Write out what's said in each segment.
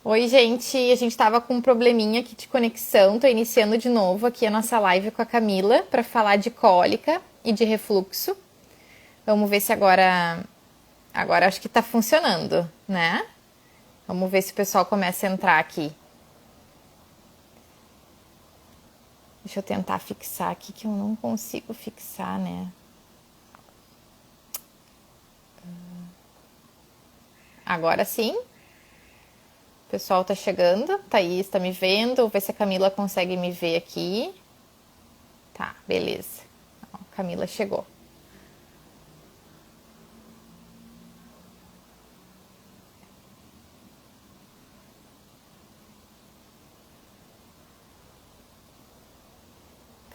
Oi, gente. A gente tava com um probleminha aqui de conexão. Tô iniciando de novo aqui a nossa live com a Camila para falar de cólica e de refluxo. Vamos ver se agora acho que tá funcionando, né? Vamos ver se o pessoal começa a entrar aqui. Deixa eu tentar fixar aqui que eu não consigo fixar, né? Agora sim. O pessoal tá chegando. Thaís tá me vendo. Vou ver se a Camila consegue me ver aqui. Tá, beleza. Ó, a Camila chegou.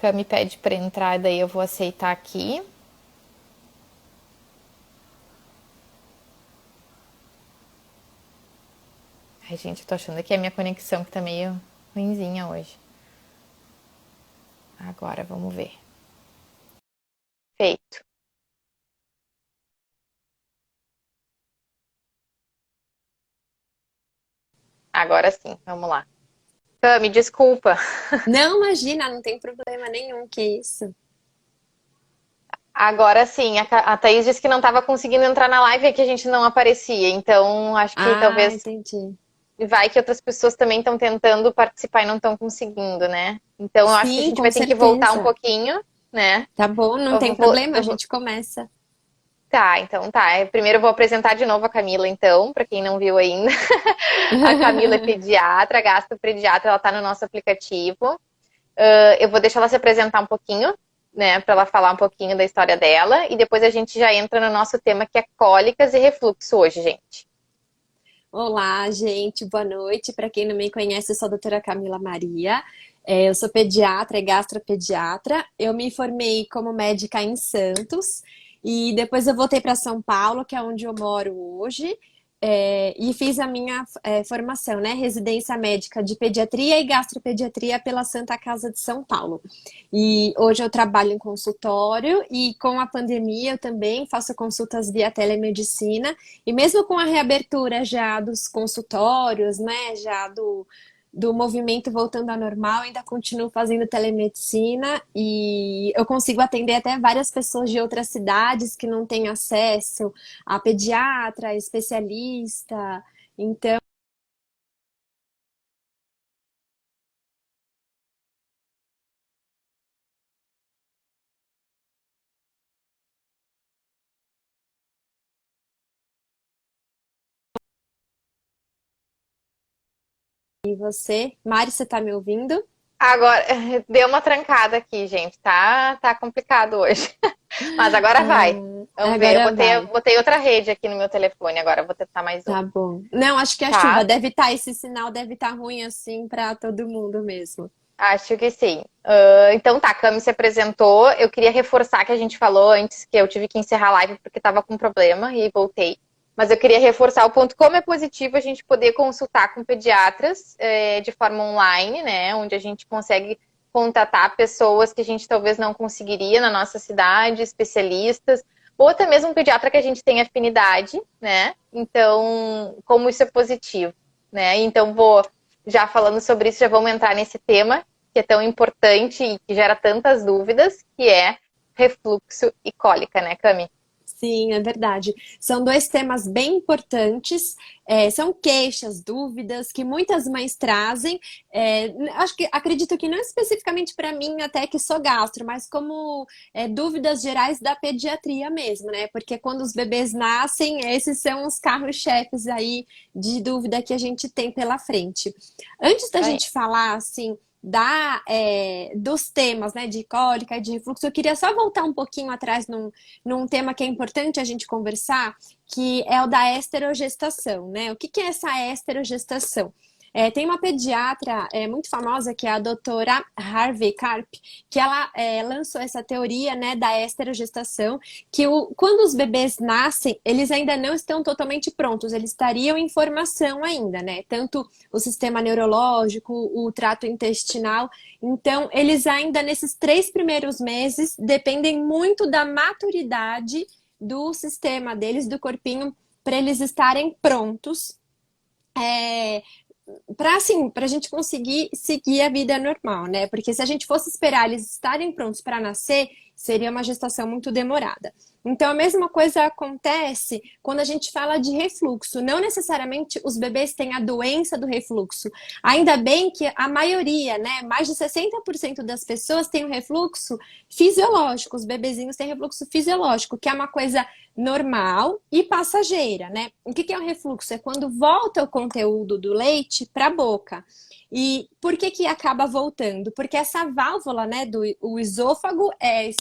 Cami pede para entrar, daí eu vou aceitar aqui. Ai, gente, eu tô achando que é a minha conexão que tá meio ruinzinha hoje. Agora, vamos ver. Feito. Agora sim, vamos lá. Cami, desculpa. Não, imagina, não tem problema nenhum, que isso. Agora sim, a Thaís disse que não tava conseguindo entrar na live e que a gente não aparecia. Então, acho que Ah, talvez entendi. vai que outras pessoas também estão tentando participar e não estão conseguindo, né? Então, eu acho que a Sim, gente com vai ter que voltar um certeza. pouquinho, né? Tá bom, não Eu tem vou, problema, a eu vou, gente começa. Tá, então tá. Primeiro eu vou apresentar de novo a Camila, então, para quem não viu ainda. A Camila é pediatra, gastropediatra, ela tá no nosso aplicativo. Eu vou deixar ela se apresentar um pouquinho, né, para ela falar um pouquinho da história dela, e depois a gente já entra no nosso tema que é cólicas e refluxo hoje, gente. Olá, gente, boa noite. Para quem não me conhece, eu sou a doutora Camila Maria. Eu sou pediatra e gastropediatra. Eu me formei como médica em Santos e depois eu voltei para São Paulo, que é onde eu moro hoje, e fiz a minha formação, né? Residência médica de pediatria e gastropediatria pela Santa Casa de São Paulo. E hoje eu trabalho em consultório e com a pandemia eu também faço consultas via telemedicina. E mesmo com a reabertura já dos consultórios, né, já do movimento voltando ao normal, ainda continuo fazendo telemedicina e eu consigo atender até várias pessoas de outras cidades que não têm acesso a pediatra, especialista. Então, e você, Mari, você está me ouvindo? Agora, deu uma trancada aqui, gente, tá complicado hoje. Mas agora vai. Vamos ver, eu Agora botei, vai. botei outra rede aqui no meu telefone, agora eu vou tentar mais uma. Tá bom. Não, acho que a chuva Tá? deve estar, esse sinal deve estar ruim assim para todo mundo mesmo. Acho que sim. Então tá, a Cami se apresentou. Eu queria reforçar que a gente falou antes que eu tive que encerrar a live porque estava com problema e voltei. Mas eu queria reforçar o ponto como é positivo a gente poder consultar com pediatras de forma online, né? Onde a gente consegue contatar pessoas que a gente talvez não conseguiria na nossa cidade, especialistas, ou até mesmo um pediatra que a gente tem afinidade, né? Então, como isso é positivo, né? Então, vou já falando sobre isso, já vamos entrar nesse tema que é tão importante e que gera tantas dúvidas, que é refluxo e cólica, né, Cami? Sim, é verdade. São dois temas bem importantes. São queixas, dúvidas que muitas mães trazem. Acho que acredito que não especificamente para mim, até que sou gastro, mas como dúvidas gerais da pediatria mesmo, né? Porque quando os bebês nascem, esses são os carros-chefes aí de dúvida que a gente tem pela frente. Antes da Aí. gente falar assim dos temas, né, de cólica e de refluxo, eu queria só voltar um pouquinho atrás num tema que é importante a gente conversar, que é o da esterogestação, né? O que que é essa esterogestação? Tem uma pediatra muito famosa, que é a doutora Harvey Karp, que ela lançou essa teoria, né, da esterogestação, que quando os bebês nascem, eles ainda não estão totalmente prontos, eles estariam em formação ainda, né? Tanto o sistema neurológico, o trato intestinal. Então, eles ainda nesses 3 primeiros meses dependem muito da maturidade do sistema deles, do corpinho, para eles estarem prontos é, assim, pra gente conseguir seguir a vida normal, né? Porque se a gente fosse esperar eles estarem prontos para nascer, seria uma gestação muito demorada. Então, a mesma coisa acontece quando a gente fala de refluxo. Não necessariamente os bebês têm a doença do refluxo. Ainda bem que a maioria, né, mais de 60% das pessoas têm um refluxo fisiológico. Os bebezinhos têm refluxo fisiológico, que é uma coisa normal e passageira, né? O que é o refluxo? É quando volta o conteúdo do leite para a boca. E por que acaba voltando? Porque essa válvula, né, do o esôfago é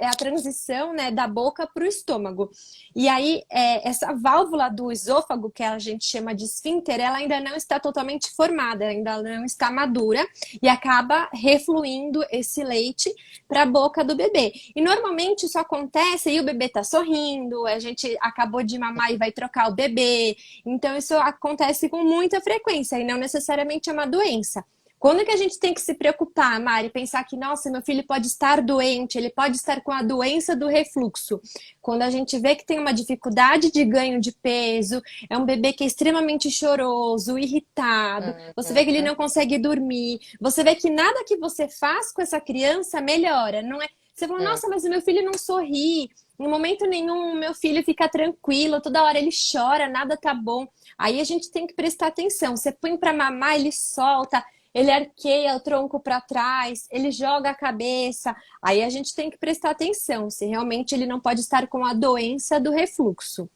a transição, né, da boca para o estômago. E aí, essa válvula do esôfago, que a gente chama de esfíncter, ela ainda não está totalmente formada, ainda não está madura e acaba refluindo esse leite para a boca do bebê. E normalmente isso acontece e o bebê está sorrindo, a gente acabou de mamar e vai trocar o bebê. Então, isso acontece com muita frequência e não necessariamente é uma doença. Quando é que a gente tem que se preocupar, Mari? Pensar que, nossa, meu filho pode estar doente, ele pode estar com a doença do refluxo. Quando a gente vê que tem uma dificuldade de ganho de peso, é um bebê que é extremamente choroso, irritado, você vê que ele Uhum. não consegue dormir, você vê que nada que você faz com essa criança melhora, não é? Você fala, Uhum. nossa, mas o meu filho não sorri, em momento nenhum meu filho fica tranquilo, toda hora ele chora, nada tá bom. Aí a gente tem que prestar atenção. Você põe para mamar, ele solta, ele arqueia o tronco para trás, ele joga a cabeça. Aí a gente tem que prestar atenção se realmente ele não pode estar com a doença do refluxo.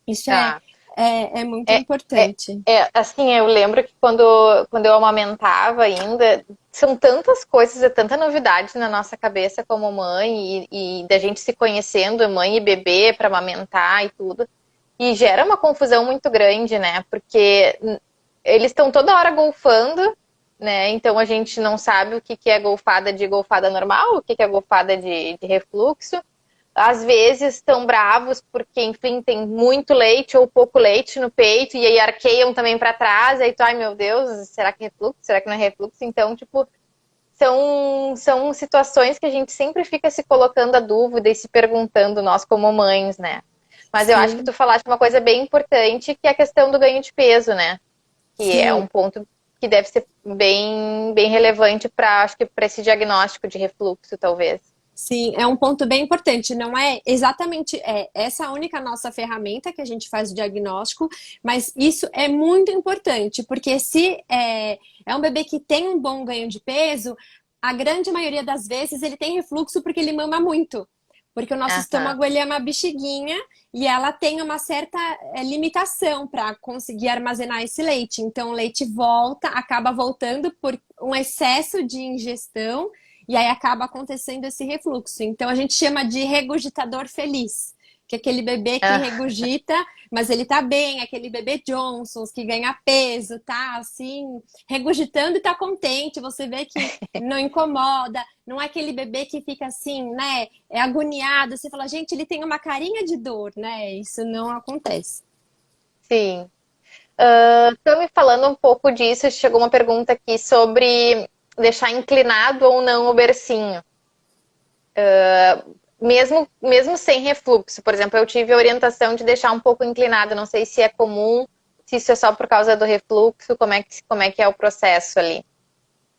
Isso Tá. é muito É, é, importante. assim, eu lembro que quando eu amamentava ainda, são tantas coisas, é tanta novidade na nossa cabeça como mãe e da gente se conhecendo, mãe e bebê para amamentar e tudo. E gera uma confusão muito grande, né? Porque eles estão toda hora golfando, né? Então a gente não sabe o que é golfada de golfada normal, o que é golfada de refluxo. Às vezes estão bravos porque, enfim, tem muito leite ou pouco leite no peito e aí arqueiam também para trás. Aí tu, ai meu Deus, será que é refluxo? Será que não é refluxo? Então, tipo, são situações que a gente sempre fica se colocando a dúvida e se perguntando, nós como mães, né? Mas eu acho que Sim, tu falaste uma coisa bem importante, que é a questão do ganho de peso, né? Que é sim. um ponto que deve ser bem relevante para, acho que para esse diagnóstico de refluxo, talvez. Sim, é um ponto bem importante. Não é exatamente essa a única nossa ferramenta que a gente faz o diagnóstico, mas isso é muito importante, porque se é um bebê que tem um bom ganho de peso, a grande maioria das vezes ele tem refluxo porque ele mama muito. Porque o nosso Aham. estômago ele é uma bexiguinha e ela tem uma certa limitação para conseguir armazenar esse leite. Então o leite volta, acaba voltando por um excesso de ingestão e aí acaba acontecendo esse refluxo. Então a gente chama de regurgitador feliz, que é aquele bebê que Ah, regurgita, mas ele tá bem, aquele bebê Johnson's que ganha peso, tá assim, regurgitando e tá contente. Você vê que não incomoda, não é aquele bebê que fica assim, né? É agoniado. Você fala, gente, ele tem uma carinha de dor, né? Isso não acontece. sim. Então, me falando um pouco disso, chegou uma pergunta aqui sobre deixar inclinado ou não o bercinho. Mesmo sem refluxo, por exemplo, eu tive a orientação de deixar um pouco inclinado, não sei se é comum, se isso é só por causa do refluxo, como é que é o processo ali.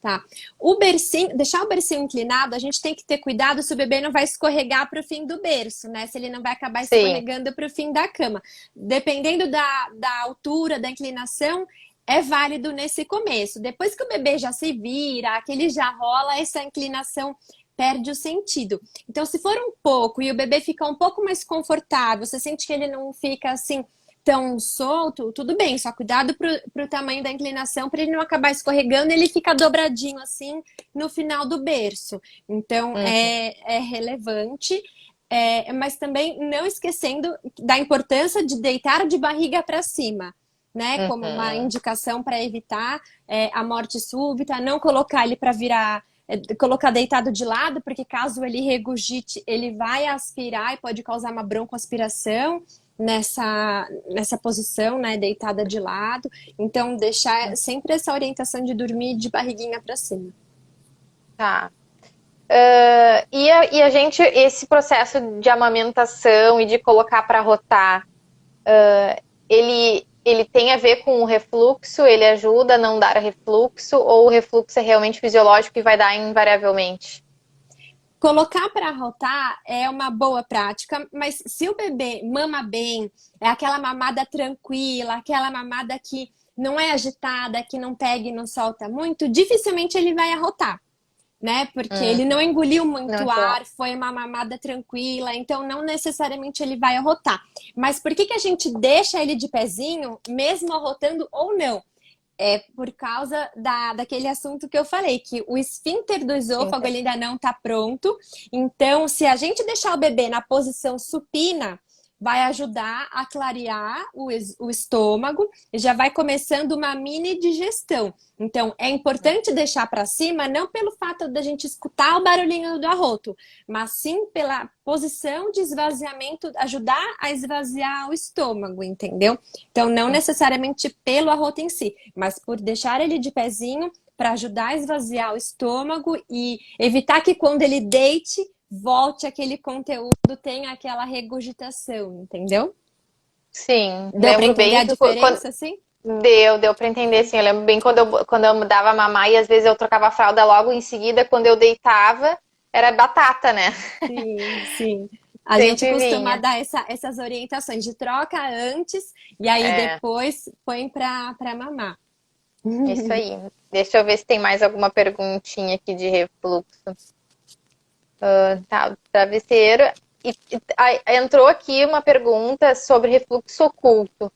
Tá. O bercinho, deixar o bercinho inclinado, a gente tem que ter cuidado se o bebê não vai escorregar para o fim do berço, né? Se ele não vai acabar Sim. escorregando para o fim da cama. Dependendo da altura, da inclinação, é válido nesse começo. Depois que o bebê já se vira, que ele já rola, essa inclinação perde o sentido. Então, se for um pouco e o bebê fica um pouco mais confortável, você sente que ele não fica assim tão solto, tudo bem, só cuidado pro tamanho da inclinação para ele não acabar escorregando e ele fica dobradinho assim no final do berço. Então Uhum. é relevante, mas também não esquecendo da importância de deitar de barriga para cima. Né, como uma Uhum. indicação para evitar a morte súbita, não colocar ele para virar, colocar deitado de lado, porque caso ele regurgite, ele vai aspirar e pode causar uma broncoaspiração nessa posição, né, deitada de lado. Então, deixar sempre essa orientação de dormir de barriguinha para cima. Tá. E a gente, esse processo de amamentação e de colocar para rotar, ele ele tem a ver com o refluxo? Ele ajuda a não dar refluxo? Ou o refluxo é realmente fisiológico e vai dar invariavelmente? Colocar para arrotar é uma boa prática, mas se o bebê mama bem, é aquela mamada tranquila, aquela mamada que não é agitada, que não pega e não solta muito, dificilmente ele vai arrotar, né? Porque ele não engoliu Não, muito ar, foi uma mamada tranquila, então não necessariamente ele vai arrotar. Mas por que que a gente deixa ele de pezinho, mesmo arrotando ou não? É por causa daquele assunto que eu falei, que o esfíncter do esôfago sim. ele ainda não está pronto. Então, se a gente deixar o bebê na posição supina, vai ajudar a clarear o estômago e já vai começando uma mini digestão. Então, é importante deixar para cima, não pelo fato da gente escutar o barulhinho do arroto, mas sim pela posição de esvaziamento, ajudar a esvaziar o estômago, entendeu? Então, não necessariamente pelo arroto em si, mas por deixar ele de pezinho para ajudar a esvaziar o estômago e evitar que quando ele deite, volte aquele conteúdo, tenha aquela regurgitação, entendeu? Sim, Deu para lembro entender bem a que diferença, assim? deu para entender, sim. Eu lembro bem quando eu dava mamar e às vezes eu trocava a fralda logo em seguida, quando eu deitava, era batata, né? Sim, sim. A gente Sempre costuma vinha. dar essas orientações de troca antes e aí É, depois põe para mamar. isso aí. Deixa eu ver se tem mais alguma perguntinha aqui de refluxo. Tá, o travesseiro. Entrou aqui uma pergunta sobre refluxo oculto.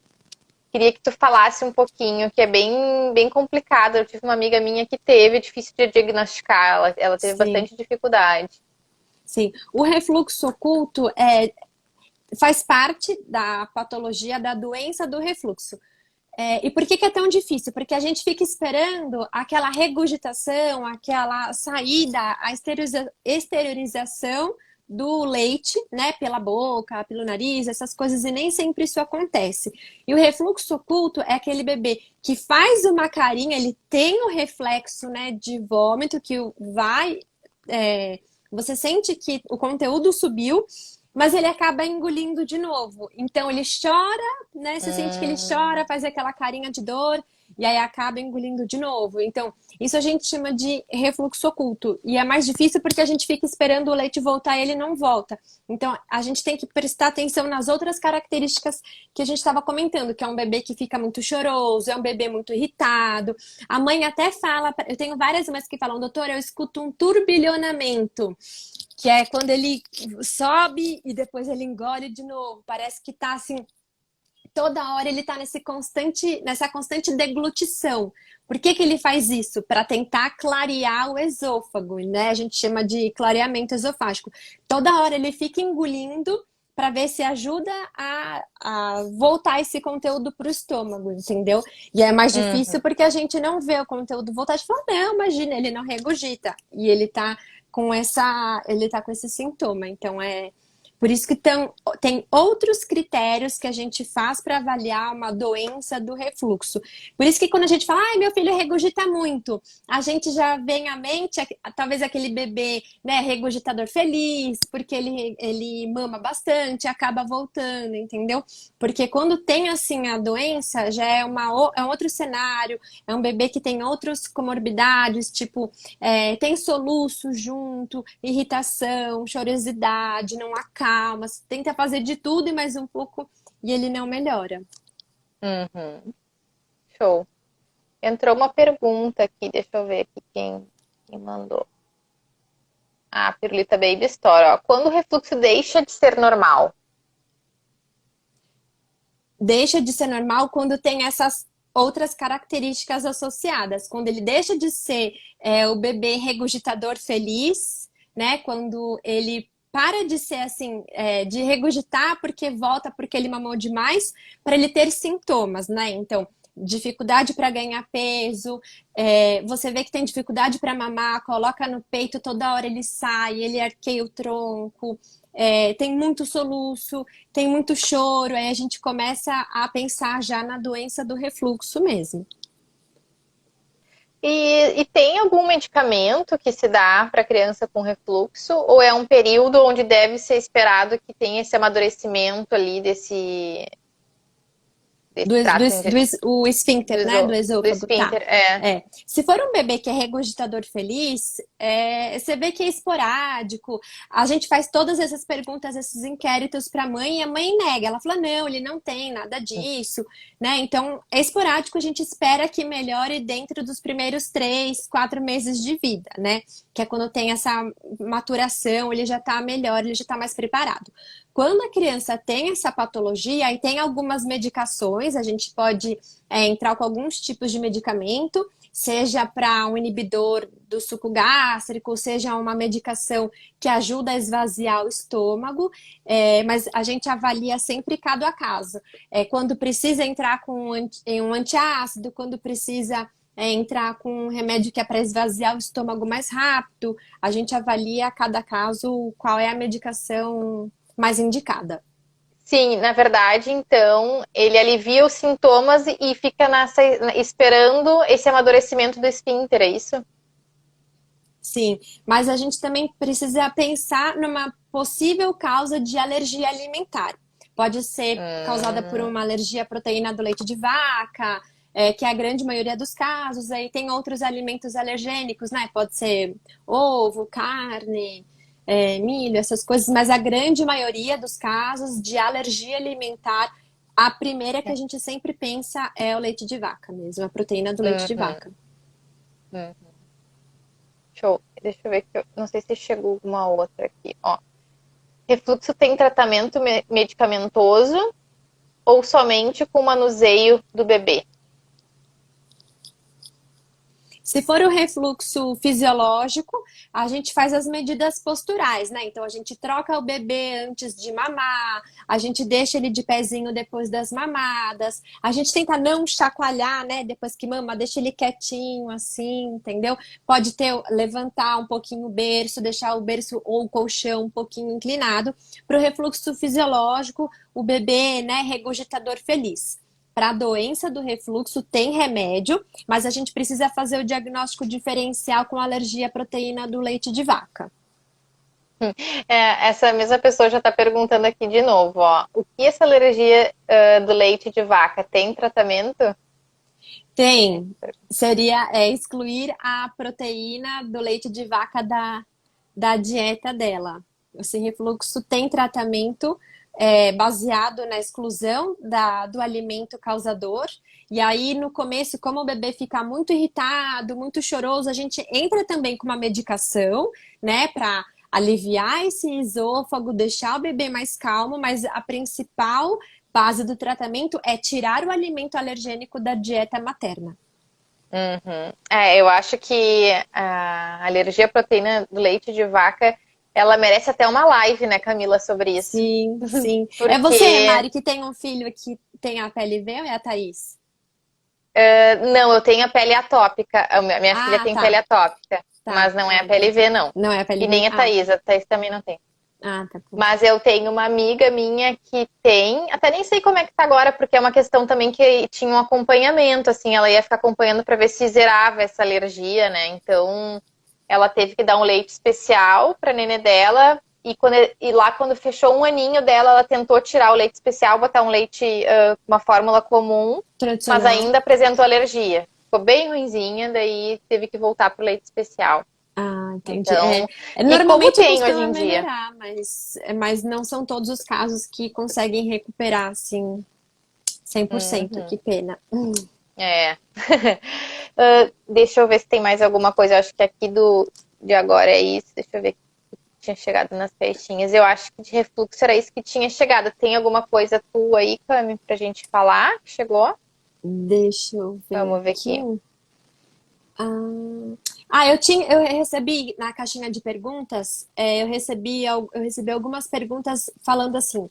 Queria que tu falasse um pouquinho, que é bem complicado. Eu tive uma amiga minha que teve, difícil de diagnosticar, ela teve Sim, bastante dificuldade. sim. O refluxo oculto faz parte da patologia da doença do refluxo. E por que que é tão difícil? Porque a gente fica esperando aquela regurgitação, aquela saída, a exteriorização do leite, né, pela boca, pelo nariz, essas coisas, e nem sempre isso acontece. E o refluxo oculto é aquele bebê que faz uma carinha, ele tem o reflexo, né, de vômito que vai, você sente que o conteúdo subiu, mas ele acaba engolindo de novo. Então ele chora, né? Você sente que ele chora, Hum, faz aquela carinha de dor e aí acaba engolindo de novo. Então, isso a gente chama de refluxo oculto. E é mais difícil porque a gente fica esperando o leite voltar e ele não volta. Então, a gente tem que prestar atenção nas outras características que a gente estava comentando, que é um bebê que fica muito choroso, é um bebê muito irritado. A mãe até fala, eu tenho várias mães que falam, doutora, eu escuto um turbilhonamento, que é quando ele sobe e depois ele engole de novo. Parece que tá assim, toda hora ele tá nessa constante deglutição. Por que que ele faz isso? Para tentar clarear o esôfago, né? A gente chama de clareamento esofágico. Toda hora ele fica engolindo para ver se ajuda a voltar esse conteúdo para o estômago, entendeu? E é mais difícil uhum. porque a gente não vê o conteúdo voltar. A gente fala, não, imagina, ele não regurgita. E ele tá com esse sintoma. Então é por isso que tem outros critérios que a gente faz para avaliar uma doença do refluxo. Por isso que quando a gente fala, ai, meu filho regurgita muito, a gente já vem à mente, talvez aquele bebê, né, regurgitador feliz, porque ele mama bastante, acaba voltando, entendeu? Porque quando tem, assim, a doença, já é um outro cenário, é um bebê que tem outras comorbidades, tipo, tem soluço junto, irritação, chorosidade, não acalma, você tenta fazer de tudo e mais um pouco e ele não melhora. Uhum. Show. Entrou uma pergunta aqui, deixa eu ver aqui quem mandou. Ah, Pirulita Baby Store, ó. Quando o refluxo deixa de ser normal? Deixa de ser normal quando tem essas outras características associadas. Quando ele deixa de ser o bebê regurgitador feliz, né? Quando ele para de ser assim, de regurgitar porque volta porque ele mamou demais, para ele ter sintomas, né? Então, dificuldade para ganhar peso, você vê que tem dificuldade para mamar, coloca no peito, toda hora ele sai, ele arqueia o tronco, tem muito soluço, tem muito choro, aí a gente começa a pensar já na doença do refluxo mesmo. E tem algum medicamento que se dá para criança com refluxo? Ou é um período onde deve ser esperado que tenha esse amadurecimento ali Do, o esfíncter, né? Do do esôfago, tá. esfíncter, é. É. Se for um bebê que é regurgitador feliz, você vê que é esporádico. A gente faz todas essas perguntas, esses inquéritos para a mãe e a mãe nega. Ela fala, não, ele não tem nada disso, né? Então, é esporádico, a gente espera que melhore dentro dos primeiros 3, 4 meses de vida, né? Que é quando tem essa maturação, ele já tá melhor, ele já tá mais preparado. Quando a criança tem essa patologia, aí tem algumas medicações, a gente pode entrar com alguns tipos de medicamento, seja para um inibidor do suco gástrico, seja uma medicação que ajuda a esvaziar o estômago, mas a gente avalia sempre caso a caso. Quando precisa entrar com um antiácido, quando precisa entrar com um remédio que é para esvaziar o estômago mais rápido, a gente avalia a cada caso qual é a medicação mais indicada. Sim, na verdade, então, ele alivia os sintomas e fica esperando esse amadurecimento do esfíncter, é isso? Sim, mas a gente também precisa pensar numa possível causa de alergia alimentar. Pode ser causada por uma alergia à proteína do leite de vaca, que é a grande maioria dos casos. Aí tem outros alimentos alergênicos, né? Pode ser ovo, carne, milho, essas coisas, mas a grande maioria dos casos de alergia alimentar, a primeira que a gente sempre pensa é o leite de vaca mesmo, a proteína do leite de vaca. Show. Deixa eu ver que eu não sei se chegou alguma outra aqui. Ó. Refluxo tem tratamento medicamentoso ou somente com manuseio do bebê? Se for o refluxo fisiológico, a gente faz as medidas posturais, né? Então a gente troca o bebê antes de mamar, a gente deixa ele de pezinho depois das mamadas, a gente tenta não chacoalhar, né? Depois que mama, deixa ele quietinho assim, entendeu? Pode levantar um pouquinho o berço, deixar o berço ou o colchão um pouquinho inclinado. Para o refluxo fisiológico, o bebê, né, regurgitador feliz. Para a doença do refluxo tem remédio, mas a gente precisa fazer o diagnóstico diferencial com alergia à proteína do leite de vaca. Essa mesma pessoa já está perguntando aqui de novo, ó. O que essa alergia do leite de vaca tem tratamento? Tem. Seria excluir a proteína do leite de vaca da dieta dela. Esse refluxo tem tratamento baseado na exclusão do alimento causador. E aí, no começo, como o bebê fica muito irritado, muito choroso, a gente entra também com uma medicação, né, para aliviar esse esôfago, deixar o bebê mais calmo, mas a principal base do tratamento é tirar o alimento alergênico da dieta materna. Eu acho que a alergia à proteína do leite de vaca, ela merece até uma live, né, Camila, sobre isso. Sim, sim. Porque... É você, Mari, que tem um filho que tem a pele V ou é a Thaís? Não, eu tenho a pele atópica. A minha filha tem pele atópica, mas não é a pele V, não. Não é a pele V. E nem a Thaís. A Thaís também não tem. Tá bom. Mas eu tenho uma amiga minha que tem, até nem sei como é que tá agora, porque é uma questão também que tinha um acompanhamento, assim, ela ia ficar acompanhando para ver se zerava essa alergia, né? Então, ela teve que dar um leite especial pra nenê dela, e lá quando fechou um aninho dela, ela tentou tirar o leite especial, botar um leite, uma fórmula comum, mas ainda apresentou alergia. Ficou bem ruinzinha, daí teve que voltar pro leite especial. Entendi. Então, normalmente tem costuma hoje em dia. melhorar, mas não são todos os casos que conseguem recuperar, assim, 100%. Que pena. Deixa eu ver se tem mais alguma coisa. Eu acho que aqui de agora é isso. Deixa eu ver que tinha chegado nas caixinhas. Eu acho que de refluxo era isso que tinha chegado. Tem alguma coisa tua aí, Cami, pra gente falar que chegou? Deixa eu ver. Vamos ver aqui. Eu recebi na caixinha de perguntas, eu recebi algumas perguntas falando assim,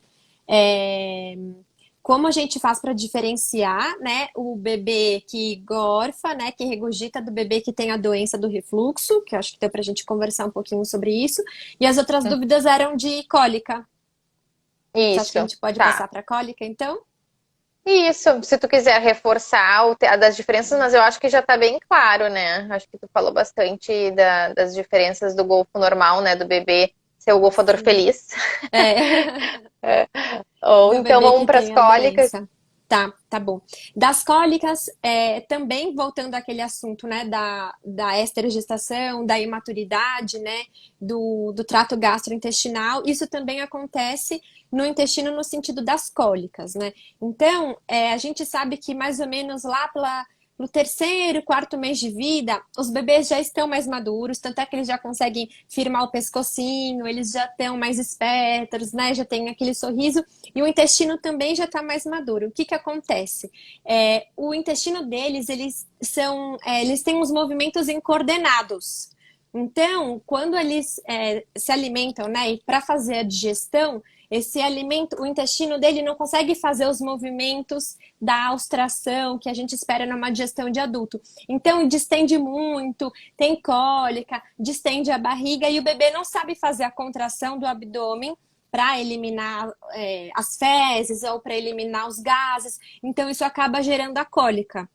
como a gente faz para diferenciar, né, o bebê que gorfa, né, que regurgita do bebê que tem a doença do refluxo, que eu acho que deu pra gente conversar um pouquinho sobre isso, e as outras dúvidas eram de cólica. Isso. Você acha que a gente pode passar para cólica, então? Isso, se tu quiser reforçar das diferenças, mas eu acho que já tá bem claro, né? Acho que tu falou bastante das diferenças do golfo normal, né? Do bebê ser o golfador feliz. Ou então vamos para as cólicas. Tá bom. Das cólicas, também voltando àquele assunto, né, da esterogestação, da imaturidade, né, do trato gastrointestinal, isso também acontece no intestino no sentido das cólicas, né? Então, a gente sabe que mais ou menos lá no terceiro, quarto mês de vida, os bebês já estão mais maduros, tanto é que eles já conseguem firmar o pescocinho, eles já estão mais espertos, né? Já tem aquele sorriso, e o intestino também já está mais maduro. O que que acontece? O intestino deles, eles têm uns movimentos incoordenados. Então, quando eles se alimentam, né, e para fazer a digestão, esse alimento, o intestino dele não consegue fazer os movimentos da austração que a gente espera numa digestão de adulto. Então, distende muito, tem cólica, distende a barriga e o bebê não sabe fazer a contração do abdômen para eliminar as fezes ou para eliminar os gases. Então, isso acaba gerando a cólica.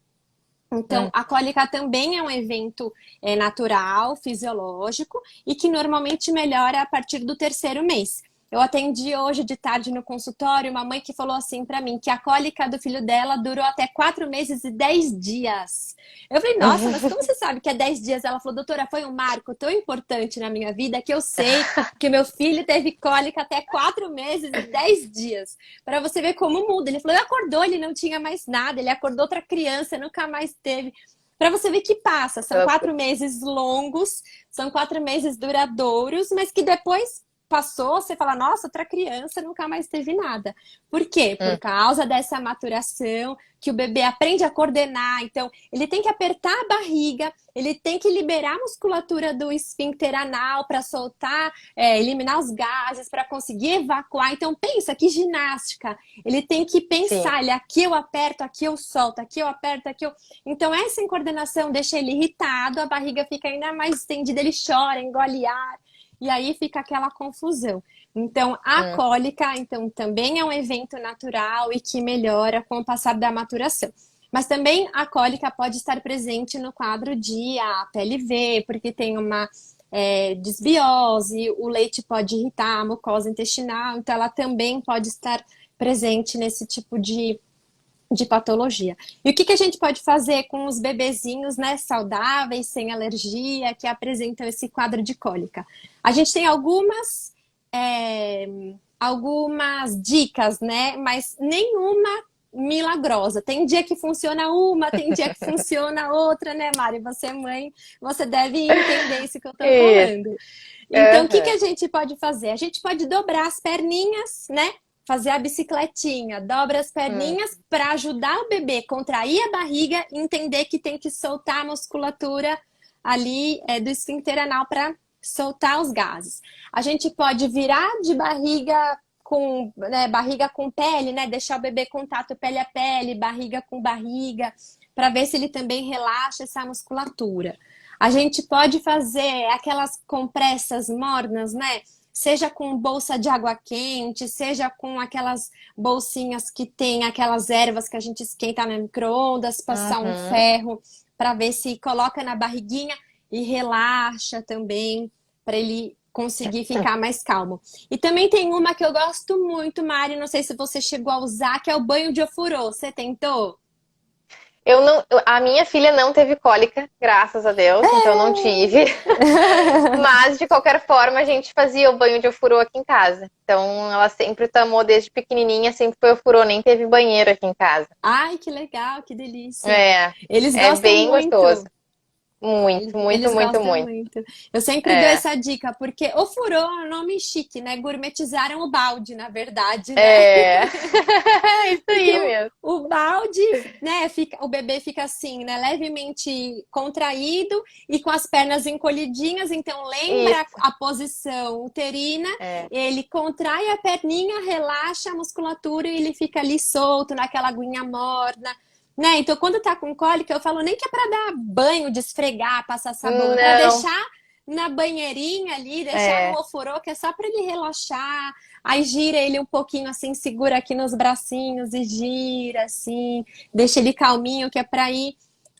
Então, a cólica também é um evento natural, fisiológico, e que normalmente melhora a partir do terceiro mês. Eu atendi hoje de tarde no consultório uma mãe que falou assim para mim que a cólica do filho dela durou até 4 meses e 10 dias. Eu falei, nossa, mas como você sabe que é 10 dias? Ela falou, doutora, foi um marco tão importante na minha vida que eu sei que meu filho teve cólica até 4 meses e 10 dias. Para você ver como muda. Ele falou, ele acordou, ele não tinha mais nada, ele acordou outra criança, nunca mais teve. Para você ver que passa, são 4 meses longos, são 4 meses duradouros, mas que depois passou, você fala, nossa, outra criança nunca mais teve nada. Por quê? Por causa dessa maturação, que o bebê aprende a coordenar. Então, ele tem que apertar a barriga, ele tem que liberar a musculatura do esfíncter anal para soltar, eliminar os gases, para conseguir evacuar. Então, pensa que ginástica. Ele tem que pensar, ele, aqui eu aperto, aqui eu solto, aqui eu aperto, aqui eu... Então, essa incoordenação deixa ele irritado, a barriga fica ainda mais estendida, ele chora, engole ar. E aí fica aquela confusão. Então, a cólica, então, também é um evento natural e que melhora com o passar da maturação. Mas também a cólica pode estar presente no quadro de APLV, porque tem uma desbiose, o leite pode irritar a mucosa intestinal, então ela também pode estar presente nesse tipo de patologia. E o que que a gente pode fazer com os bebezinhos, né, saudáveis, sem alergia, que apresentam esse quadro de cólica? A gente tem algumas dicas, né, mas nenhuma milagrosa. Tem dia que funciona uma, tem dia que funciona outra, né, Mari? Você é mãe, você deve entender isso que eu tô falando. Então, o que que a gente pode fazer? A gente pode dobrar as perninhas, né? Fazer a bicicletinha, dobra as perninhas para ajudar o bebê a contrair a barriga e entender que tem que soltar a musculatura ali do esfíncter anal para soltar os gases. A gente pode virar de barriga com pele, né? Deixar o bebê contato pele a pele, barriga com barriga, para ver se ele também relaxa essa musculatura. A gente pode fazer aquelas compressas mornas, né? Seja com bolsa de água quente, seja com aquelas bolsinhas que tem aquelas ervas que a gente esquenta no micro-ondas, passar um ferro para ver se coloca na barriguinha e relaxa também, para ele conseguir ficar mais calmo. E também tem uma que eu gosto muito, Mari, não sei se você chegou a usar, que é o banho de ofurô. Você tentou? A minha filha não teve cólica, graças a Deus, então não tive. Mas, de qualquer forma, a gente fazia o banho de ofurô aqui em casa. Então, ela sempre tomou desde pequenininha, sempre foi ofurô, nem teve banheiro aqui em casa. Ai, que legal, que delícia. Eles gostam bem muito. Gostoso. Muito, Eles muito, gostam muito. Eu sempre dou essa dica, porque ofurô é um nome chique, né? Gourmetizaram o balde, na verdade, né? Isso aí mesmo. O balde, né? O bebê fica assim, né? Levemente contraído e com as pernas encolhidinhas. Então, lembra a posição uterina. Ele contrai a perninha, relaxa a musculatura e ele fica ali solto naquela aguinha morna. Né? Então, quando tá com cólica, eu falo nem que é pra dar banho, de esfregar, passar sabão, pra deixar na banheirinha ali, deixar no ofurô, que é só pra ele relaxar. Aí gira ele um pouquinho assim, segura aqui nos bracinhos e gira assim, deixa ele calminho, que é pra ir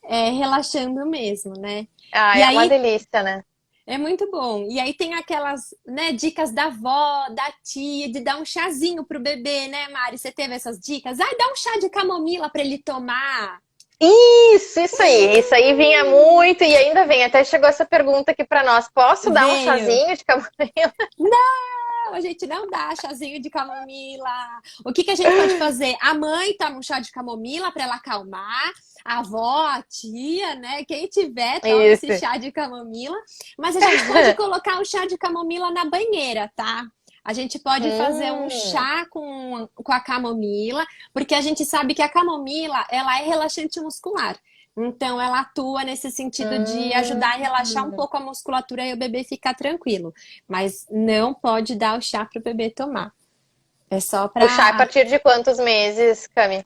relaxando mesmo, né? É uma delícia, né? É muito bom. E aí tem aquelas, né, dicas da avó, da tia, de dar um chazinho pro bebê, né, Mari? Você teve essas dicas? Ai, dá um chá de camomila para ele tomar. Isso aí. Isso aí vinha muito e ainda vem. Até chegou essa pergunta aqui para nós. Posso dar um Veio. chazinho de camomila? Não, a gente não dá chazinho de camomila. O que que a gente pode fazer? A mãe toma um chá de camomila para ela acalmar. A avó, a tia, né? Quem tiver, toma esse Isso. chá de camomila. Mas a gente pode colocar o chá de camomila na banheira, tá? A gente pode fazer um Hum, chá com a camomila, porque a gente sabe que a camomila, ela é relaxante muscular. Então, ela atua nesse sentido de ajudar a relaxar um hum. pouco a musculatura e o bebê ficar tranquilo. Mas não pode dar o chá para o bebê tomar. É só O chá é a para partir de quantos meses, Cami?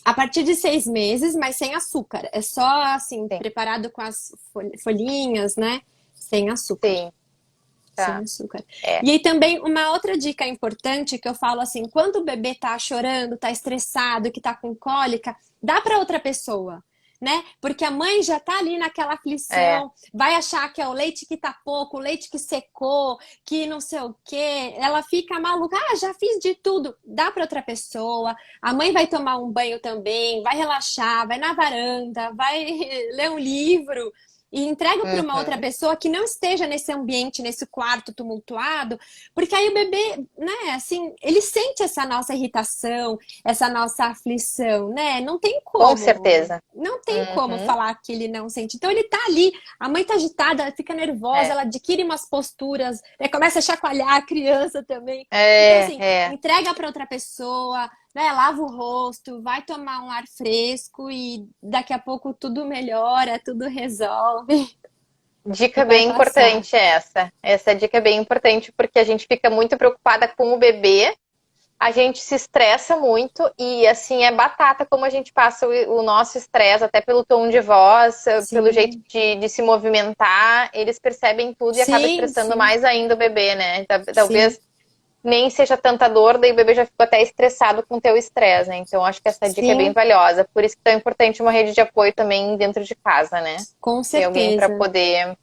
a partir de 6 meses, mas sem açúcar. É só assim, Sim, preparado com as folhinhas, né? Sem açúcar. sim, Sem tá. açúcar. É. E aí também uma outra dica importante que eu falo assim, quando o bebê tá chorando, tá estressado, que tá com cólica, dá para outra pessoa, né? Porque a mãe já tá ali naquela É. aflição, vai achar que é o leite que tá pouco, o leite que secou, que não sei o quê. Ela fica maluca, ah, já fiz de tudo. Dá para outra pessoa. A mãe vai tomar um banho também, vai relaxar, vai na varanda, vai ler um livro e entrega para uma outra Uhum. pessoa que não esteja nesse ambiente, nesse quarto tumultuado, porque aí o bebê, né, assim, ele sente essa nossa irritação, essa nossa aflição, né? Com certeza. Não tem como Uhum. falar que ele não sente. Então ele tá ali, a mãe tá agitada, ela fica nervosa, É. ela adquire umas posturas, né, começa a chacoalhar a criança também. Então É, assim, é. entrega para outra pessoa, né? Lava o rosto, vai tomar um ar fresco e daqui a pouco tudo melhora, tudo resolve e Dica vai bem passar. importante essa. Essa dica é bem importante porque a gente fica muito preocupada com o bebê, a gente se estressa muito e assim é batata como a gente passa o nosso estresse, até pelo tom de voz, pelo jeito Sim, de se movimentar, eles percebem tudo e acaba sim, estressando sim, mais ainda o bebê, né? sim, Talvez nem seja tanta dor, daí o bebê já ficou até estressado com o teu estresse, né? Então acho que essa dica é bem sim, valiosa. Por isso que é tão importante uma rede de apoio também dentro de casa, né? com Ter alguém para certeza, poder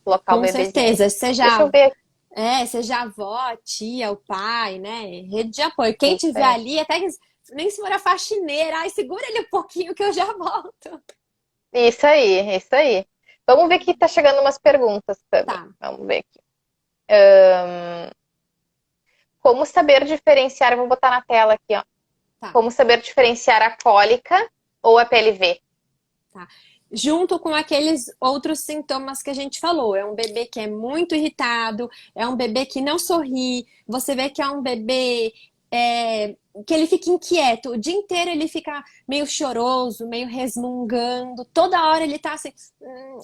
colocar o com bebezinho. certeza. Deixa eu Seja, ver seja a avó, a tia, o pai, né? Rede de apoio. Quem isso tiver aí. ali, até que nem se for a faxineira, ai, segura ele um pouquinho que eu já volto. Isso aí, isso aí. Vamos ver que tá chegando umas perguntas também. Tá, Vamos ver aqui. Como saber diferenciar, vou botar na tela aqui, ó. tá. Como saber diferenciar a cólica ou a PLV? Tá. Junto com aqueles outros sintomas que a gente falou. É um bebê que é muito irritado, é um bebê que não sorri, você vê que é um bebê que ele fica inquieto, o dia inteiro ele fica meio choroso, meio resmungando, toda hora ele tá assim,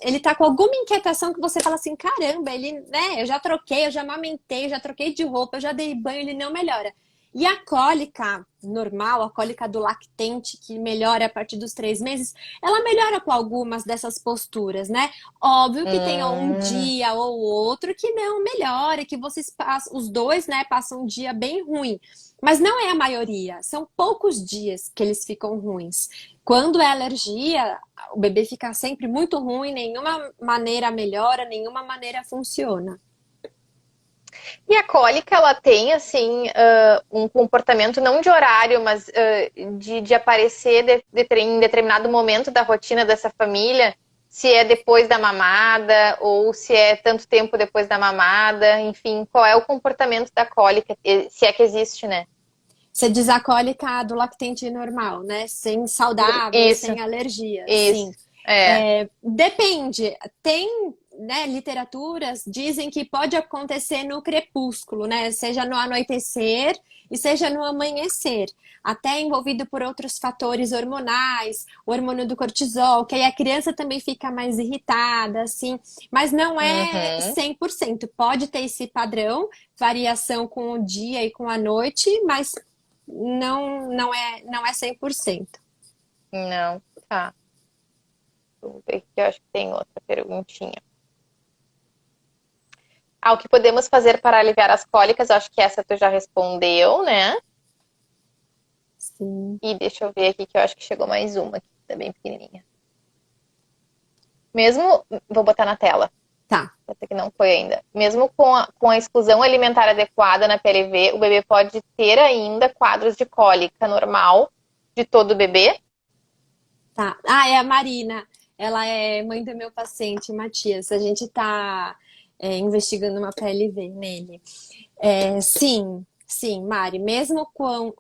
ele tá com alguma inquietação que você fala assim, caramba, ele, né, eu já troquei, eu já amamentei, eu já troquei de roupa, eu já dei banho, ele não melhora. E a cólica normal, a cólica do lactente, que melhora a partir dos 3 meses, ela melhora com algumas dessas posturas, né? Óbvio que tem um Hum, dia ou outro que não melhora, que vocês passam, os dois, né, passam um dia bem ruim. Mas não é a maioria, são poucos dias que eles ficam ruins. Quando é alergia, o bebê fica sempre muito ruim, nenhuma maneira melhora, nenhuma maneira funciona. E a cólica, ela tem, assim, um comportamento não de horário, mas de aparecer em determinado momento da rotina dessa família, se é depois da mamada ou se é tanto tempo depois da mamada, enfim, qual é o comportamento da cólica, se é que existe, né? Você diz a cólica do lactente normal, né? Sem saudável, Isso, sem alergia, isso. sim. É. Depende. Tem, né, literaturas dizem que pode acontecer no crepúsculo, né? Seja no anoitecer e seja no amanhecer. Até envolvido por outros fatores hormonais, o hormônio do cortisol, que aí a criança também fica mais irritada, assim. Mas não é Uhum. 100%. Pode ter esse padrão, variação com o dia e com a noite, mas não é 100%. Não, tá. Vamos ver aqui, eu acho que tem outra perguntinha. Ah, o que podemos fazer para aliviar as cólicas? Eu acho que essa tu já respondeu, né? Sim. E deixa eu ver aqui que eu acho que chegou mais uma aqui, tá bem pequenininha. Mesmo, vou botar na tela. Tá. Essa que não foi ainda. Mesmo com a exclusão alimentar adequada na PLV, o bebê pode ter ainda quadros de cólica normal de todo o bebê? Tá. Ah, é a Marina. Ela é mãe do meu paciente, Matias. A gente tá investigando uma PLV nele. Sim, sim, Mari. Mesmo com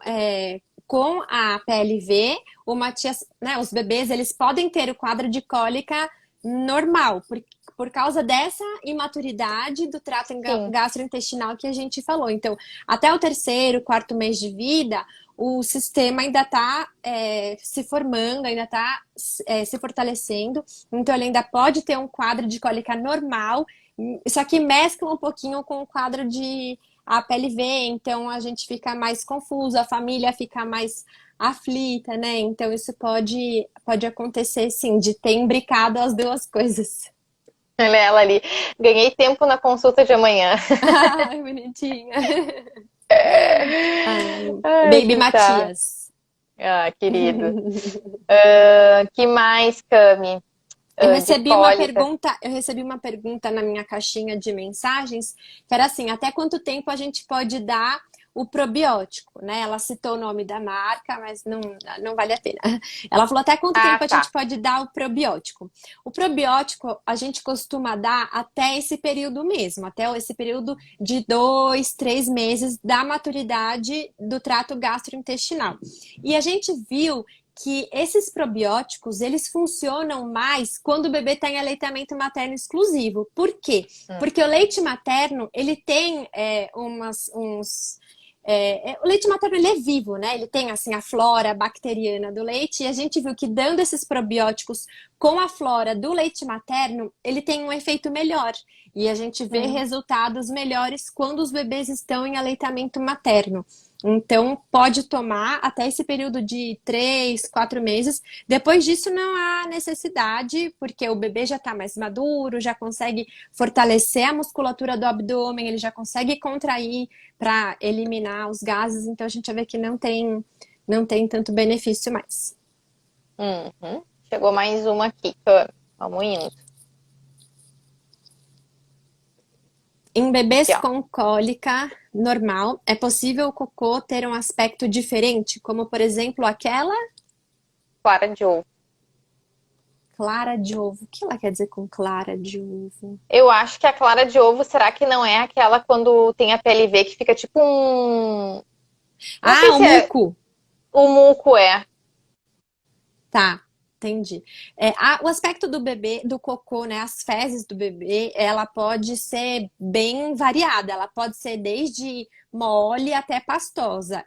a PLV, o Matias, né, os bebês, eles podem ter o quadro de cólica normal, por causa dessa imaturidade do trato Sim. gastrointestinal que a gente falou. Então, até o terceiro, quarto mês de vida, o sistema ainda está se formando, ainda está se fortalecendo. Então, ele ainda pode ter um quadro de cólica normal, só que mescla um pouquinho com o quadro de APLV, então a gente fica mais confuso, a família fica mais aflita, né? Então, isso pode acontecer, sim, de ter imbricado as duas coisas. Ela ali. Ganhei tempo na consulta de amanhã. Ai, bonitinha. Ai, Ai, Baby que tá. Matias. Ah, querido. Que mais, Cami? De cólica. Eu recebi uma pergunta na minha caixinha de mensagens, que era assim, até quanto tempo a gente pode dar o probiótico, né? Ela citou o nome da marca, mas não vale a pena. Ela falou até quanto Ah, tempo a tá. gente pode dar o probiótico. O probiótico a gente costuma dar até esse período mesmo, até esse período de 2, 3 meses da maturidade do trato gastrointestinal. E a gente viu que esses probióticos, eles funcionam mais quando o bebê está em aleitamento materno exclusivo. Por quê? Porque o leite materno, ele tem o leite materno ele é vivo, né? Ele tem assim a flora bacteriana do leite e a gente viu que dando esses probióticos com a flora do leite materno, ele tem um efeito melhor. E a gente vê resultados melhores quando os bebês estão em aleitamento materno. Então, pode tomar até esse período de 3, 4 meses. Depois disso, não há necessidade, porque o bebê já está mais maduro, já consegue fortalecer a musculatura do abdômen, ele já consegue contrair para eliminar os gases. Então, a gente vai ver que não tem tanto benefício mais. Uhum. Chegou mais uma aqui, Cami. Vamos indo. Em Aqui, bebês ó. com cólica normal, é possível o cocô ter um aspecto diferente, como, por exemplo, aquela Clara de ovo. clara de ovo. O que ela quer dizer com clara de ovo? Eu acho que a clara de ovo, será que não é aquela quando tem a PLV que fica tipo um. Não sei Ah, o se é. muco. O muco é. Tá, entendi. O aspecto do bebê, do cocô, né? As fezes do bebê, ela pode ser bem variada. Ela pode ser desde mole até pastosa.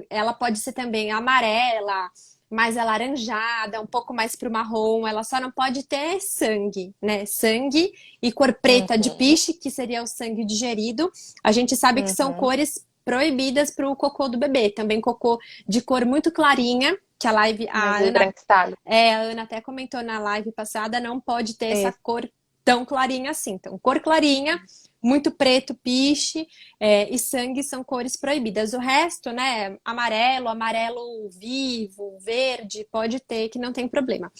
Ela pode ser também amarela, mais alaranjada, um pouco mais pro marrom. Ela só não pode ter sangue, né? Sangue e cor preta de Uhum, piche, que seria o sangue digerido. A gente sabe que são uhum. cores proibidas para o cocô do bebê. Também cocô de cor muito clarinha, que Mais esbranquiçado. a Ana até comentou na live passada, não pode ter essa Isso. cor tão clarinha assim. Então, cor clarinha, muito preto, piche, e sangue são cores proibidas. O resto, né, amarelo, amarelo vivo, verde, pode ter que não tem problema.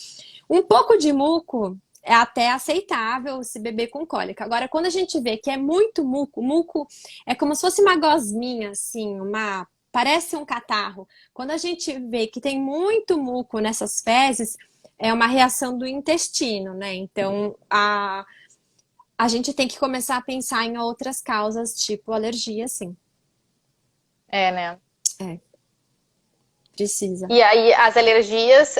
Um pouco de muco é até aceitável se beber com cólica. Agora, quando a gente vê que é muito muco, muco é como se fosse uma gosminha, assim, parece um catarro. Quando a gente vê que tem muito muco nessas fezes, é uma reação do intestino, né? Então, a gente tem que começar a pensar em outras causas, tipo alergia, sim. É, né? É, precisa. E aí, as alergias,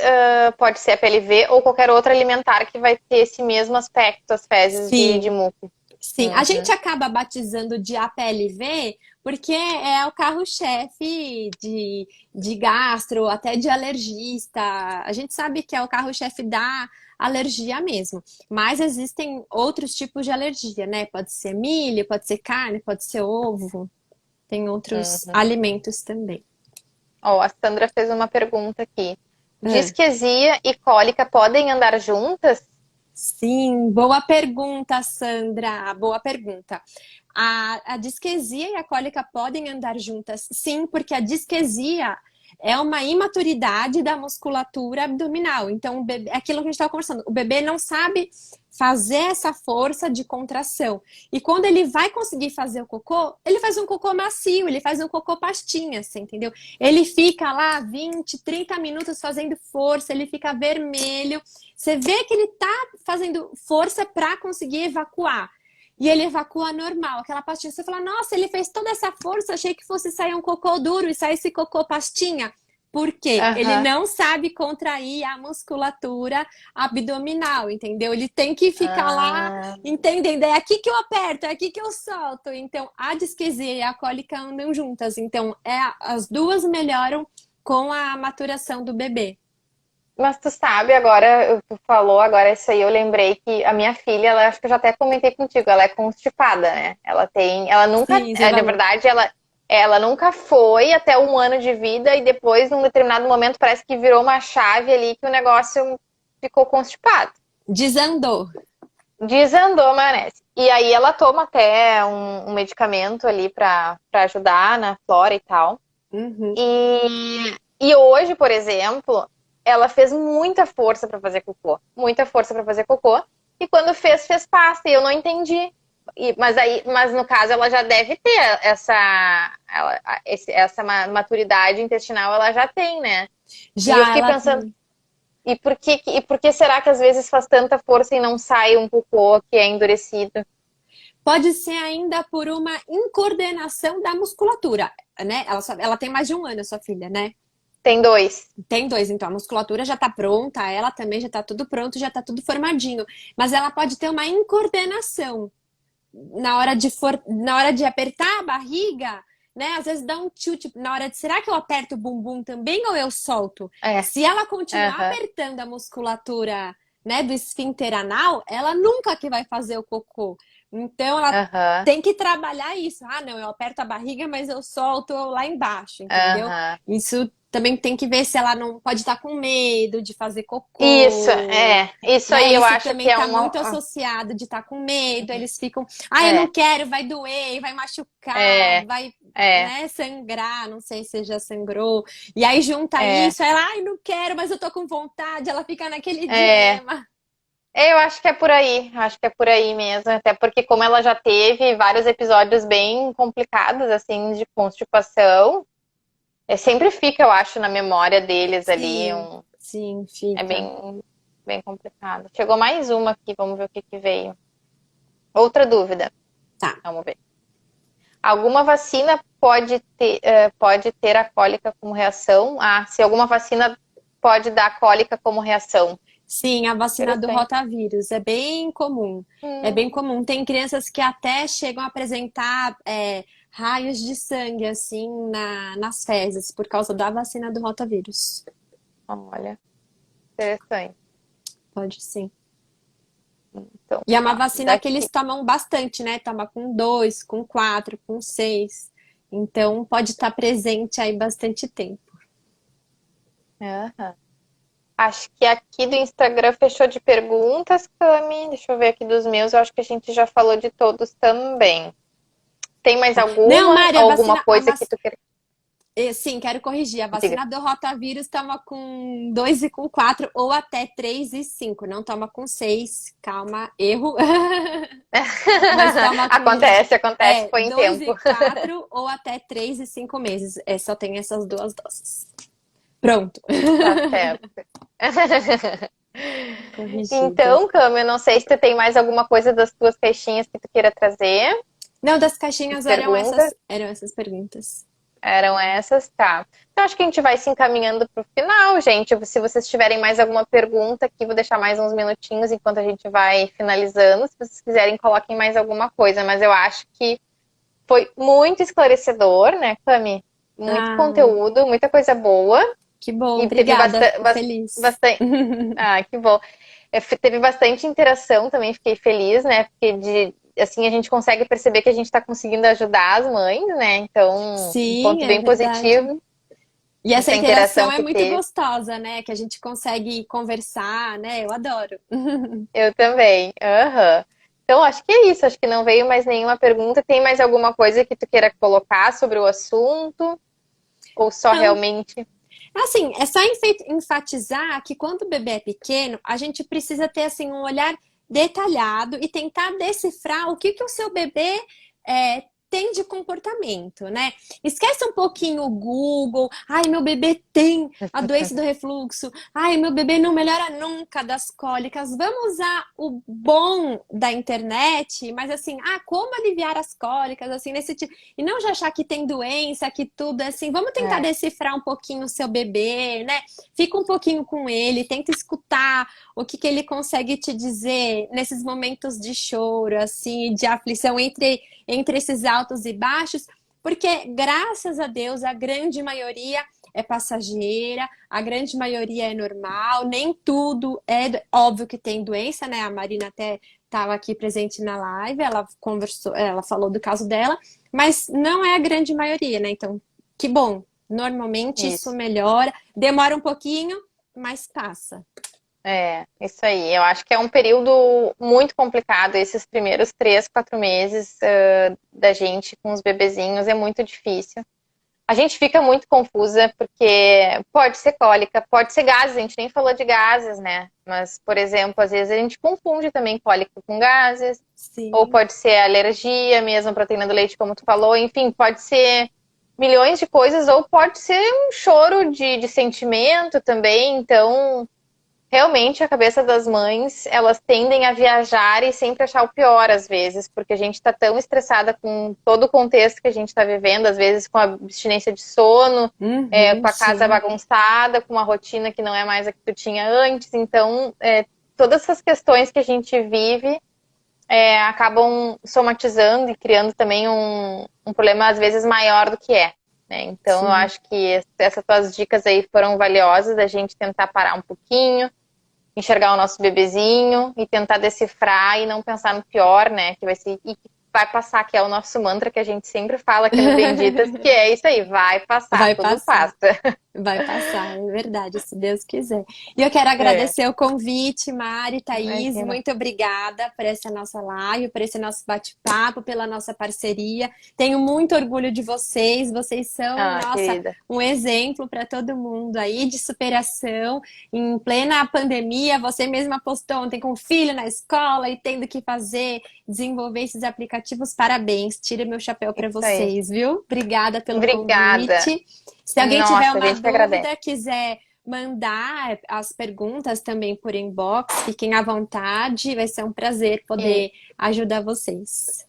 pode ser a PLV ou qualquer outra alimentar que vai ter esse mesmo aspecto, as fezes de Sim, muco. sim. A gente Uhum. acaba batizando de APLV porque é o carro-chefe de gastro, até de alergista. A gente sabe que é o carro-chefe da alergia mesmo. Mas existem outros tipos de alergia, né? Pode ser milho, pode ser carne, pode ser ovo. Tem outros Uhum. alimentos também. Ó, a Sandra fez uma pergunta aqui. Ah. Disquesia e cólica podem andar juntas? Sim, boa pergunta, Sandra. Boa pergunta. A disquesia e a cólica podem andar juntas? Sim, porque a disquesia é uma imaturidade da musculatura abdominal. Então, o bebê, é aquilo que a gente estava conversando, o bebê não sabe fazer essa força de contração. E quando ele vai conseguir fazer o cocô, ele faz um cocô macio, ele faz um cocô pastinha, você entendeu? Ele fica lá 20, 30 minutos fazendo força, ele fica vermelho. Você vê que ele tá fazendo força para conseguir evacuar. E ele evacua normal, aquela pastinha. Você fala, nossa, ele fez toda essa força, achei que fosse sair um cocô duro e sair esse cocô pastinha. Por quê? Ele Aham. não sabe contrair a musculatura abdominal, entendeu? Ele tem que ficar lá Ah, entendendo. É aqui que eu aperto, é aqui que eu solto. Então, a disquesia e a cólica andam juntas. Então, as duas melhoram com a maturação do bebê. mas tu sabe, agora, tu falou agora isso aí, eu lembrei que a minha filha, ela acho que eu já até comentei contigo, ela é constipada, né? Ela nunca, Sim, você na falou. verdade, ela nunca foi até 1 ano de vida e depois, num determinado momento, parece que virou uma chave ali que o negócio ficou constipado. Desandou. Desandou a maionese. E aí ela toma até um medicamento ali pra ajudar na flora e tal. Uhum. E hoje, por exemplo, ela fez muita força pra fazer cocô. Muita força pra fazer cocô. E quando fez, fez pasta. E eu não entendi. Mas no caso, ela já deve ter essa maturidade intestinal, ela já tem, né? E eu Já fiquei ela pensando, e por que será que às vezes faz tanta força e não sai um cocô que é endurecido? pode ser ainda por uma incoordenação da musculatura, né? Ela tem mais de 1 ano, a sua filha, né? Tem 2. Tem 2, então a musculatura já tá pronta, ela também já tá tudo pronto, já tá tudo formadinho. Mas ela pode ter uma incoordenação na hora de apertar a barriga, né? Às vezes dá um tilt na hora de, será que eu aperto o bumbum também ou eu solto? É. Se ela continuar Aham. apertando a musculatura, né, do esfíncter anal, ela nunca que vai fazer o cocô. Então ela Aham. tem que trabalhar isso. Ah, não, eu aperto a barriga, mas eu solto lá embaixo, entendeu? Aham. Isso também tem que ver se ela não pode estar com medo de fazer Isso, cocô, isso aí né? eu Isso acho que também é está muito uma. associado de estar com medo. Eles ficam, ah, eu não É, quero, vai doer, vai machucar, é, vai, é, né, sangrar, não sei se já sangrou. E aí junta é, isso, ela, ai, não quero, mas eu tô com vontade. Ela fica naquele é. dilema. Eu acho que é por aí, acho que é por aí mesmo, até porque como ela já teve vários episódios bem complicados, assim, de constipação, sempre fica, eu acho, na memória deles ali, Sim, sim, é fica. bem complicado. Chegou mais uma aqui, vamos ver o que que veio. Outra dúvida, Tá. vamos ver. Alguma vacina pode ter a cólica como reação? Ah, se alguma vacina pode dar cólica como reação. Sim, a vacina do Interessante. rotavírus é bem comum. É bem Hum, comum. Tem crianças que até chegam a apresentar raios de sangue assim nas fezes por causa da vacina do rotavírus. olha, interessante. Pode sim. Então, E é uma tá. vacina que eles Daqui. tomam bastante, né? Toma com 2, com 4, com 6. Então pode estar presente aí bastante tempo. Aham. Acho que aqui do Instagram fechou de perguntas, Cami. Deixa eu ver aqui dos meus. Eu acho que a gente já falou de todos também. Tem mais Tá. Não, Mari, alguma coisa que tu quer? sim, quero corrigir. A Diga. vacina do rotavírus toma com 2 e com 4 ou até 3 e 5. Não toma com 6. Calma, erro. Mas toma com Acontece, foi em 2 tempo. e 4 ou até 3 e 5 meses. Só tem essas duas doses. Pronto. Tá certo. Corrigida. Então, Cami, eu não sei se tu tem mais alguma coisa das tuas caixinhas que tu queira trazer, Não, das de caixinhas perguntas. eram essas perguntas. Eram essas, tá. Então, acho que a gente vai se encaminhando para o final, gente. Se vocês tiverem mais alguma pergunta aqui, vou deixar mais uns minutinhos enquanto a gente vai finalizando. Se vocês quiserem, coloquem mais alguma coisa. Mas eu acho que foi muito esclarecedor, né, Cami? Muito Ah, conteúdo, muita coisa boa. que bom, E teve obrigada, fico feliz. bastante. Ah, que bom. Teve bastante interação também, fiquei feliz, né? Porque assim a gente consegue perceber que a gente está conseguindo ajudar as mães, né? Então, um Sim, ponto é bem verdade. positivo, E essa essa interação interação é que muito teve. gostosa, né? Que a gente consegue conversar, né? Eu adoro. Eu também. Aham. Então, acho que é isso. Acho que não veio mais nenhuma pergunta. Tem mais alguma coisa que tu queira colocar sobre o assunto? Ou só Não, realmente? Assim, é só enfatizar que quando o bebê é pequeno, a gente precisa ter assim um olhar detalhado e tentar decifrar o que que o seu bebê tem de comportamento, né? Esquece um pouquinho o Google. Ai, meu bebê tem a doença do refluxo. Ai, meu bebê não melhora nunca das cólicas. Vamos usar o bom da internet, mas assim, como aliviar as cólicas, assim, nesse tipo. E não já achar que tem doença, que tudo é assim. Vamos tentar decifrar um pouquinho o seu bebê, né? Fica um pouquinho com ele, tenta escutar o que que ele consegue te dizer nesses momentos de choro, assim, de aflição entre esses altos e baixos, porque graças a Deus a grande maioria é passageira, a grande maioria é normal, nem tudo é óbvio que tem doença, né? A Marina até estava aqui presente na live, ela conversou, ela falou do caso dela, mas não é a grande maioria, né? Então, que bom. Normalmente isso melhora, demora um pouquinho, mas passa. Isso aí. Eu acho que é um período muito complicado. Esses primeiros 3, 4 meses da gente com os bebezinhos é muito difícil. A gente fica muito confusa porque pode ser cólica, pode ser gases. A gente nem falou de gases, né? Mas, por exemplo, às vezes a gente confunde também cólica com gases. Sim. Ou pode ser alergia mesmo, proteína do leite, como tu falou. Enfim, pode ser milhões de coisas. Ou pode ser um choro de sentimento também. Então... realmente, a cabeça das mães, elas tendem a viajar e sempre achar o pior, às vezes, porque a gente está tão estressada com todo o contexto que a gente está vivendo, às vezes com a abstinência de sono, com a casa bagunçada, com uma rotina que não é mais a que tu tinha antes. Então, todas essas questões que a gente vive acabam somatizando e criando também um problema, às vezes, maior do que é. Né? Então, eu acho que essas tuas dicas aí foram valiosas, da gente tentar parar um pouquinho, enxergar o nosso bebezinho e tentar decifrar e não pensar no pior, né? Que vai ser, e que vai passar, que é o nosso mantra que a gente sempre fala aqui no Benditas, que é isso aí, vai passar, tudo passa. Vai passar, é verdade, se Deus quiser. E eu quero agradecer o convite, Mari, Thaís, muito obrigada por essa nossa live, por esse nosso bate-papo, pela nossa parceria. Tenho muito orgulho de vocês são, querida, um exemplo para todo mundo aí de superação. Em plena pandemia, você mesma postou ontem com o filho na escola e tendo que desenvolver esses aplicativos. Parabéns, tira meu chapéu para vocês, viu? Obrigada pelo convite. Se alguém tiver uma dúvida, quiser mandar as perguntas também por inbox, fiquem à vontade, vai ser um prazer poder ajudar vocês.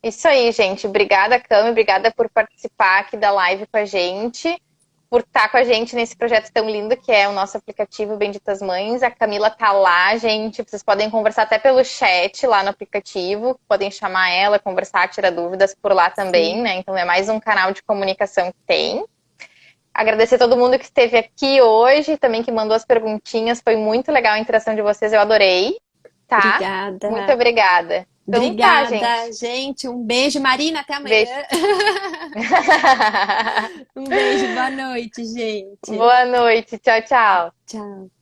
Isso aí, gente. Obrigada, Cami, obrigada por participar aqui da live com a gente, por estar com a gente nesse projeto tão lindo que é o nosso aplicativo Benditas Mães. A Camila tá lá, gente. Vocês podem conversar até pelo chat lá no aplicativo, podem chamar ela, conversar, tirar dúvidas por lá também, né? Então é mais um canal de comunicação que tem. Agradecer a todo mundo que esteve aqui hoje, também que mandou as perguntinhas. Foi muito legal a interação de vocês, eu adorei. Tá? Obrigada. Muito obrigada. Então, obrigada, gente. Um beijo, Marina. Até amanhã. Um beijo. Boa noite, gente. Boa noite. Tchau, tchau. Tchau.